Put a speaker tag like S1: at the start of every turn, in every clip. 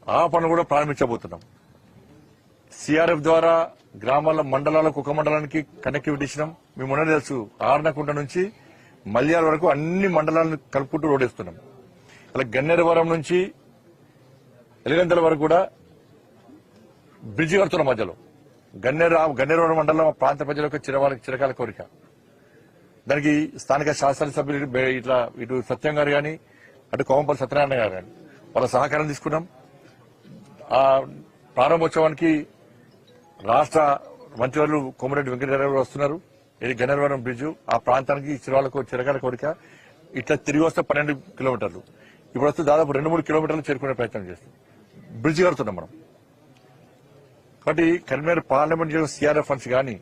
S1: ఆ పనులు కూడా ప్రారంభించబోతున్నాం. సిఆర్ఎఫ్ ద్వారా గ్రామాల మండలాలకు ఒక మండలానికి కనెక్టివిటీ ఇచ్చినాం. మేము మొన్న తెలుసు ఆర్నకుంట నుంచి మల్యాల వరకు అన్ని మండలాలను కలుపుకుంటూ రోడ్ వేస్తున్నాం. అలా గన్నేరవరం నుంచి ఎలిగంతల వరకు కూడా బ్రిడ్జి కడుతున్నాం. మధ్యలో గన్నేరవరం మండలం ప్రాంత ప్రజలకు చిరకాల కోరిక. దానికి స్థానిక శాసనసభ్యులు ఇటు సత్యం గారు గాని అటు కోమంపల్లి సత్యనారాయణ గారు గాని వాళ్ళ సహకారం తీసుకున్నాం. ఆ ప్రారంభోత్సవానికి రాష్ట్ర మంత్రివర్యులు కోమరెడ్డి వెంకటరెడ్డి వస్తున్నారు. ఇది గన్నేరవరం బ్రిడ్జ్ ఆ ప్రాంతానికి చిరకాల కోరిక. ఇట్లా తిరిగి వస్తే 12 కిలోమీటర్లు, ఇప్పుడు వస్తే దాదాపు 2-3 కిలోమీటర్లు చేరుకునే ప్రయత్నం చేస్తాం. బ్రిడ్జ్ కడుతున్నాం మనం. కాబట్టి కరీంనగర్ పార్లమెంట్ సిఆర్ఎఫ్ ఫండ్స్ కానీ,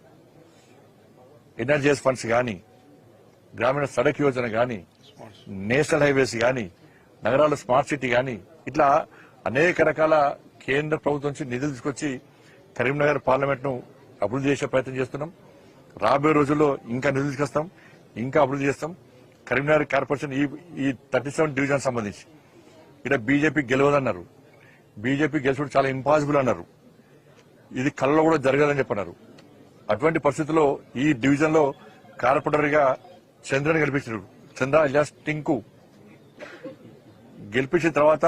S1: ఎన్ఆర్జీఎస్ ఫండ్స్ కానీ, గ్రామీణ సడక్ యోజన కానీ, నేషనల్ హైవేస్ కానీ, నగరాల స్మార్ట్ సిటీ కానీ, ఇట్లా అనేక రకాల కేంద్ర ప్రభుత్వం నుంచి నిధులు తీసుకొచ్చి కరీంనగర్ పార్లమెంట్ ను అభివృద్ధి చేసే ప్రయత్నం చేస్తున్నాం. రాబోయే రోజుల్లో ఇంకా నిధులు తీసుకొస్తాం, ఇంకా అభివృద్ధి చేస్తాం. కరీంనగర్ కార్పొరేషన్ ఈ 37 డివిజన్ సంబంధించి ఇక్కడ బీజేపీ గెలవదన్నారు. బీజేపీ గెలుచుడు చాలా ఇంపాసిబుల్ అన్నారు. ఇది కళ్ళలో కూడా జరగదని చెప్పన్నారు. అటువంటి పరిస్థితుల్లో ఈ డివిజన్ లో కార్పొరేటర్ గా చంద్రని గెలిపించారు. చంద్ర ఇలియాస్ టింకు గెలిపించిన తర్వాత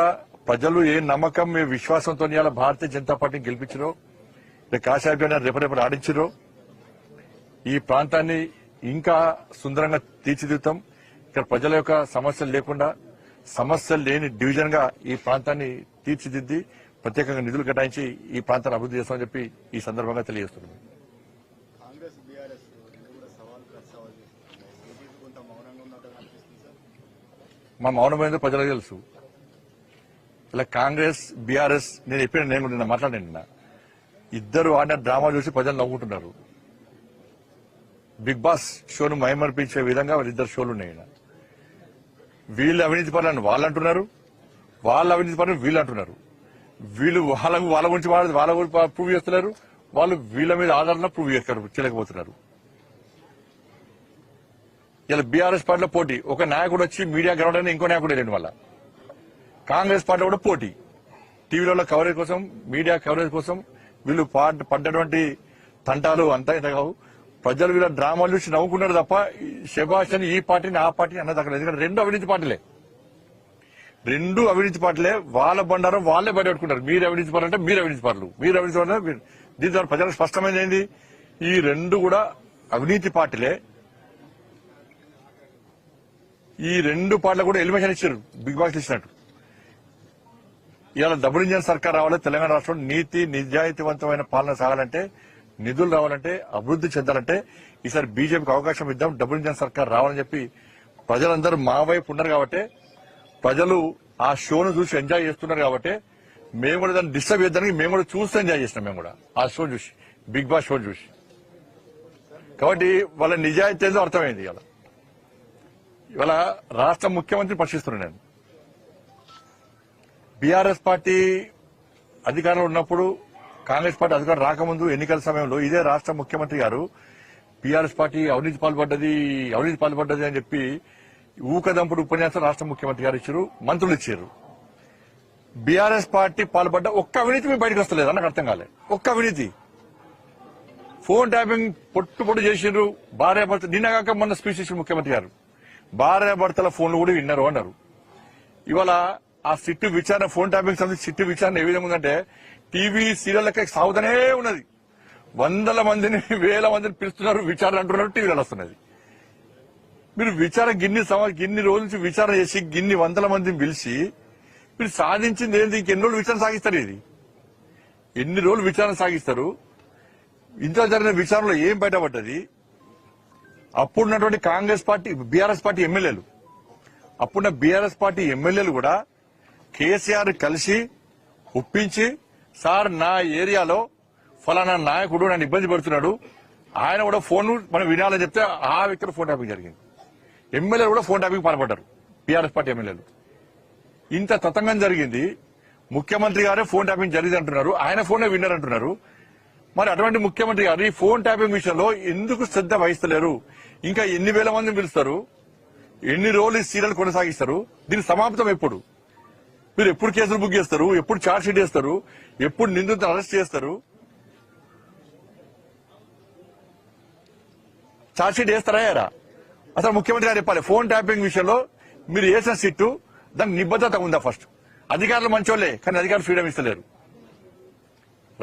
S1: ప్రజలు ఏ నమ్మకం, ఏ విశ్వాసంతో ఇవాళ భారతీయ జనతా పార్టీని గెలిపించారో, కాశాభ్యాన్ని రేపటి ఆడించారో, ఈ ప్రాంతాన్ని ఇంకా సుందరంగా తీర్చిదిద్దుతాం. ఇక్కడ ప్రజల యొక్క సమస్యలు లేకుండా సమస్యలు లేని డివిజన్ గా ఈ ప్రాంతాన్ని తీర్చిదిద్ది ప్రత్యేకంగా నిధులు కేటాయించి ఈ ప్రాంతాన్ని అభివృద్ధి చేస్తామని చెప్పి ఈ సందర్భంగా తెలియజేస్తున్నాం. మా మౌనమైందో ప్రజలకు తెలుసు. ఇలా కాంగ్రెస్ బీఆర్ఎస్ నేను నిన్న మాట్లాడాను. నిన్న ఇద్దరు ఆడిన డ్రామా చూసి ప్రజలు నవ్వుకుంటున్నారు. బిగ్ బాస్ షోను మైమర్పించే విధంగా వాళ్ళిద్దరు షోలు ఉన్నాయి. వీళ్ళు అవినీతి పరులని వాళ్ళు అంటున్నారు, వాళ్ళ అవినీతి పరులని వీళ్ళు అంటున్నారు. వీళ్ళు వాళ్ళ గురించి వాళ్ళ గురించి ప్రూవ్ చేస్తున్నారు, వాళ్ళు వీళ్ళ మీద ఆధారంగా ప్రూవ్ చేయలేకపోతున్నారు. ఇలా బీఆర్ఎస్ పార్టీలో పోటీ, ఒక నాయకుడు వచ్చి మీడియా గ్రౌండ్ అయినా ఇంకో నాయకుడు వెళ్ళండి. వల్ల కాంగ్రెస్ పార్టీలో కూడా పోటీ, టీవీలలో కవరేజ్ కోసం, మీడియా కవరేజ్ కోసం వీళ్ళు పడ్డటువంటి తంటాలు అంతా ఇంత కావు. ప్రజలు వీళ్ళ డ్రామాలు చూసి నవ్వుకున్నారు తప్ప శభాష్ అని ఈ పార్టీని ఆ పార్టీని అన్నది అక్కడ. ఎందుకంటే రెండు అవినీతి పార్టీలే, వాళ్ళ బండారం వాళ్ళే బయటపెట్టుకుంటారు. మీరు అవినీతి పరులు అంటే మీరు అవినీతి పరులు, మీరు అవినీతి పరులు. దీని ద్వారా ప్రజలకు స్పష్టమైంది ఏంది, ఈ రెండు కూడా అవినీతి పార్టీలే. ఈ రెండు పార్టీలు కూడా ఎలిమినేషన్ ఇచ్చారు, బిగ్ బాస్ ఇచ్చినట్టు. ఇవాళ డబుల్ ఇంజన్ సర్కార్ రావాలి. తెలంగాణ రాష్ట్రంలో నీతి నిజాయితీవంతమైన పాలన సాగాలంటే, నిధులు రావాలంటే, అభివృద్ధి చెందాలంటే ఈసారి బీజేపీకి అవకాశం ఇద్దాం, డబుల్ ఇంజన్ సర్కార్ రావాలని చెప్పి ప్రజలందరూ మా వైపు ఉన్నారు. కాబట్టి ప్రజలు ఆ షోను చూసి ఎంజాయ్ చేస్తున్నారు. కాబట్టి మేము కూడా దాన్ని డిస్టర్బ్ చేద్దానికి మేము కూడా చూస్తూ ఎంజాయ్ చేసినాం. మేము కూడా ఆ షో చూసి, బిగ్ బాస్ షో చూసి. కాబట్టి వాళ్ళ నిజాయితీ ఏదో అర్థమైంది. ఇవాళ రాష్ట్ర ముఖ్యమంత్రి ప్రశ్నిస్తున్నాను నేను. బీఆర్ఎస్ పార్టీ అధికారంలో ఉన్నప్పుడు, కాంగ్రెస్ పార్టీ అధికారం రాకముందు ఎన్నికల సమయంలో ఇదే రాష్ట్ర ముఖ్యమంత్రి గారు బీఆర్ఎస్ పార్టీ అవినీతి పాల్పడ్డది అని చెప్పి ఊకదంపుడు ఉపన్యాసం రాష్ట్ర ముఖ్యమంత్రి గారు ఇచ్చారు, మంత్రులు ఇచ్చారు. బీఆర్ఎస్ పార్టీ పాల్పడ్డ ఒక్క అవినీతి మీ బయటకు వస్తలేదు. నాకు అర్థం కాలే. ఒక్క అవినీతి. ఫోన్ ట్యాపింగ్ పొట్టు చేసిర్రు. భార్యాభర్త నిన్నగాక మొన్న స్పీచ్ ఇచ్చిన ముఖ్యమంత్రి గారు భార్యాభర్తల ఫోన్లు కూడా విన్నారు అన్నారు. ఇవాళ ఆ సిట్టు విచారణ, ఫోన్ ట్యాపింగ్ సంబంధించి సిట్టు విచారణ ఏ విధంగా ఉందంటే టీవీ సీరియల్లకి సాగుతూనే ఉన్నది. 100 మందిని 1000 మందిని పిలుస్తున్నారు, విచారణ అంటున్నారు, టీవీలలో వస్తున్నది. మీరు విచారణ గిన్ని రోజుల నుంచి విచారణ చేసి గిన్ని 100 మందిని పిలిచి మీరు సాధించింది ఏంటి? ఇంకెన్ని రోజులు విచారణ సాగిస్తారు? ఇది ఎన్ని రోజులు విచారణ సాగిస్తారు? ఇంట్లో జరిగిన విచారణలో ఏం బయటపడ్డది? అప్పుడున్నటువంటి కాంగ్రెస్ పార్టీ, బీఆర్ఎస్ పార్టీ ఎమ్మెల్యేలు, అప్పుడున్న బీఆర్ఎస్ పార్టీ ఎమ్మెల్యేలు కూడా కేసీఆర్ కలిసి ఒప్పించి, సార్ నా ఏరియాలో ఫలానా నాయకుడు నన్ను ఇబ్బంది పెడుతున్నాడు, ఆయన కూడా ఫోన్ మనం వినాలని చెప్తే ఆ వ్యక్తులు ఫోన్ ట్యాపింగ్ జరిగింది. ఎమ్మెల్యేలు కూడా ఫోన్ ట్యాపింగ్ పాల్పడ్డారు, బీఆర్ఎస్ పార్టీ ఎమ్మెల్యేలు. ఇంత తతంగం జరిగింది. ముఖ్యమంత్రి గారే ఫోన్ ట్యాపింగ్ జరిగింది అంటున్నారు, ఆయన ఫోనే విన్నారంటున్నారు. మరి అటువంటి ముఖ్యమంత్రి గారు ఈ ఫోన్ ట్యాపింగ్ విషయంలో ఎందుకు శ్రద్ధ వహిస్తలేరు? ఇంకా ఎన్ని వేల మందిని పిలుస్తారు? ఎన్ని రోజులు ఈ సీరియల్ కొనసాగిస్తారు? దీని సమాప్తం ఎప్పుడు? మీరు ఎప్పుడు కేసులు బుక్ చేస్తారు, ఎప్పుడు ఛార్జ్ షీట్ చేస్తారు, ఎప్పుడు నిందితులను అరెస్ట్ చేస్తారు? ఛార్జ్ షీట్ వేస్తారా యారా? అసలు ముఖ్యమంత్రి గారు చెప్పాలి, ఫోన్ ట్యాపింగ్ విషయంలో మీరు వేసిన సిట్టు దానికి నిబద్ధత ఉందా? ఫస్ట్ అధికారులు మంచోళ్లే, కానీ అధికారులు ఫ్రీడమ్ ఇస్తలేరు.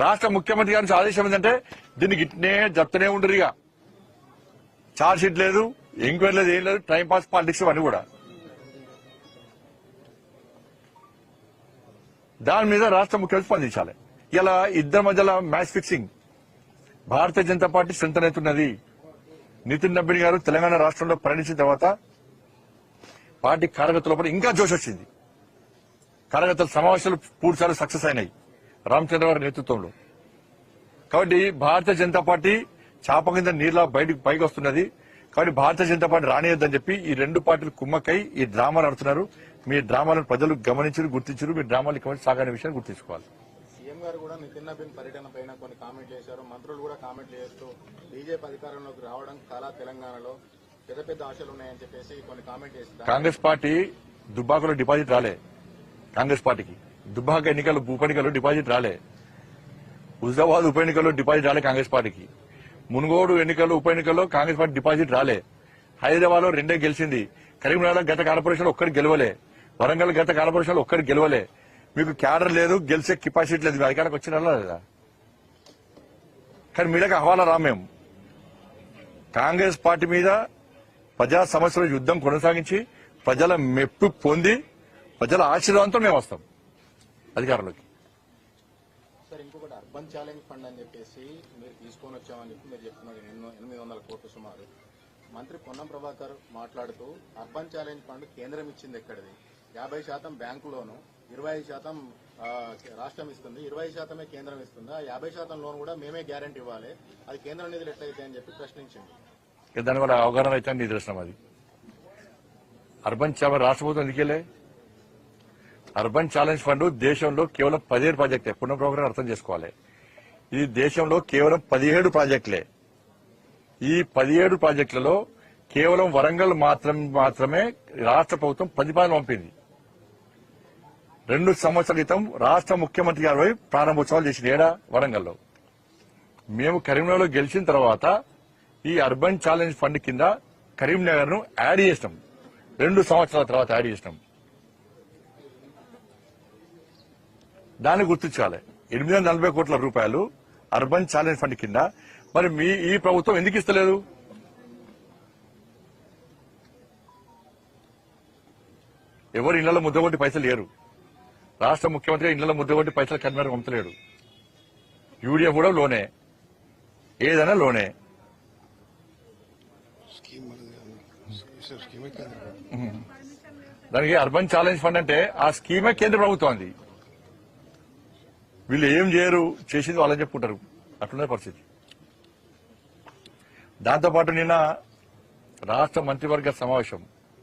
S1: రాష్ట్ర ముఖ్యమంత్రి గారి ఆదేశం ఏంటంటే దీనికి ఇట్నే చెప్తూనే ఉండరు. ఇక ఛార్జ్ షీట్ లేదు, ఎంక్వైరీ లేదు, ఏం లేదు, టైం పాస్ పాలిటిక్స్ అని కూడా. దాని మీద రాష్ట్ర ముఖ్యమంత్రి స్పందించాలి. ఇలా ఇద్దరి మధ్యలో match fixing. Bharatiya Janata party strength అవుతున్నది. నితిన్ నబీన్ గారు తెలంగాణ రాష్ట్రంలో పయనించిన తర్వాత పార్టీ కార్యకర్తల లోపల ఇంకా జోష్ వచ్చింది. కార్యకర్తల సమావేశాలు పూర్తిసార్లు సక్సెస్ అయినాయి రామచంద్ర గారి నేతృత్వంలో. కాబట్టి భారతీయ జనతా పార్టీ చాప కింద నీళ్ళ బయటకు పైకి వస్తున్నది. కాబట్టి భారతీయ జనతా పార్టీ రానియొద్దని చెప్పి ఈ రెండు పార్టీలు కుమ్మక్కై ఈ డ్రామాలు ఆడుతున్నారు. మీ డ్రామాలను ప్రజలు గమనించారు, గుర్తించారు. మీ డ్రామాలు ఇక సాగని విషయాన్ని గుర్తించుకోవాలి.
S2: సీఎం గారు కూడా నితిన్ నబీన్ పర్యటన పైన కొన్ని కామెంట్లు చేశారు. మంత్రులు కూడా కామెంట్లు చేస్తూ బీజేపీ అధికారంలోకి రావడం కళా తెలంగాణలో పెద్ద పెద్ద ఆశలు ఉన్నాయని చెప్పేసి కొన్ని కామెంట్ చేస్తారు.
S1: కాంగ్రెస్ పార్టీ దుబ్బాకలో డిపాజిట్ రాలే. కాంగ్రెస్ పార్టీకి దుబ్బాక ఎన్నికలు ఉప ఎన్నికల్లో డిపాజిట్ రాలే. హుజాబాద్ ఉప ఎన్నికల్లో డిపాజిట్ రాలే కాంగ్రెస్ పార్టీకి. మునుగోడు ఎన్నికల్లో ఉప ఎన్నికల్లో కాంగ్రెస్ పార్టీ డిపాజిట్ రాలే. హైదరాబాద్ లో 2 గెలిచింది. కరీంనగర్ గత కార్పొరేషన్ ఒక్కటి గెలవలే. వరంగల్ గత కార్పొరేషన్ ఒక్కటి గెలవలే. మీకు క్యాడర్ లేదు, గెలిచే కెపాసిటీ లేదు. అధికారికి వచ్చిన లేదా? కానీ మీడకి హవాలా రా. మేము కాంగ్రెస్ పార్టీ మీద ప్రజా సమస్యల యుద్దం కొనసాగించి ప్రజల మెప్పు పొంది ప్రజల ఆశీర్వాదంతో మేము వస్తాం అధికారంలోకి.
S2: సార్, ఇంకొకటి అర్బన్ ఛాలెంజ్ ఫండ్ అని చెప్పేసి మీరు తీసుకొని వచ్చామని చెప్పి మీరు చెప్తున్నారు. 800 కోట్లు సుమారు. మంత్రి పొన్నం ప్రభాకర్ మాట్లాడుతూ అర్బన్ ఛాలెంజ్ ఫండ్ కేంద్రం ఇచ్చింది ఎక్కడిది? 50% బ్యాంకు లోను, 25% రాష్ట్రం ఇస్తుంది, 20% కేంద్రం ఇస్తుంది. ఆ 50% లోన్ కూడా మేమే గ్యారెంటీ ఇవ్వాలి. అది కేంద్రం నిధులు ఎట్లయితే అని చెప్పి ప్రశ్నించింది.
S1: దానివల్ల అవగాహన అయితే నిదర్శనం అది. అర్బన్ రాష్ట్ర ప్రభుత్వం ఎందుకెళ్ళే? అర్బన్ ఛాలెంజ్ ఫండ్ దేశంలో కేవలం 17 ప్రాజెక్టులే. పునః ప్రోగ్రాం అర్థం చేసుకోవాలి. ఇది దేశంలో కేవలం 17 ప్రాజెక్టులే. ఈ 17 ప్రాజెక్టులలో కేవలం వరంగల్ మాత్రమే రాష్ట్ర ప్రభుత్వం ప్రతిపాదన పంపింది. 2 సంవత్సరాల క్రితం రాష్ట్ర ముఖ్యమంత్రి గారు ప్రారంభోత్సవాలు చేసిన ఏడా వరంగల్లో. మేము కరీంనగర్లో గెలిచిన తర్వాత ఈ అర్బన్ ఛాలెంజ్ ఫండ్ కింద కరీంనగర్ ను యాడ్ చేసినాం. 2 సంవత్సరాల తర్వాత యాడ్ చేసినాం. దాన్ని గుర్తించాలి. 840 కోట్ల రూపాయలు అర్బన్ ఛాలెంజ్ ఫండ్ కింద. మరి ఈ ప్రభుత్వం ఎందుకు ఇస్తలేదు? ఎవరు ఇళ్లలో ముద్దగొట్టి పైసలు లేరు. రాష్ట్ర ముఖ్యమంత్రి ఇళ్లలో ముద్దగొట్టి పైసలు కన్వీనర్ పంపలేడు. యూడిఎఫ్ కూడా లోనే, ఏదైనా లోనే. దానికి అర్బన్ ఛాలెంజ్ ఫండ్ అంటే ఆ స్కీమే కేంద్ర ప్రభుత్వం అంది. వీళ్ళు ఏం చేయరు, చేసింది వాళ్ళని చెప్పుకుంటారు. అట్లున్న పరిస్థితి. దాంతోపాటు నిన్న రాష్ట్ర మంత్రివర్గ సమావేశం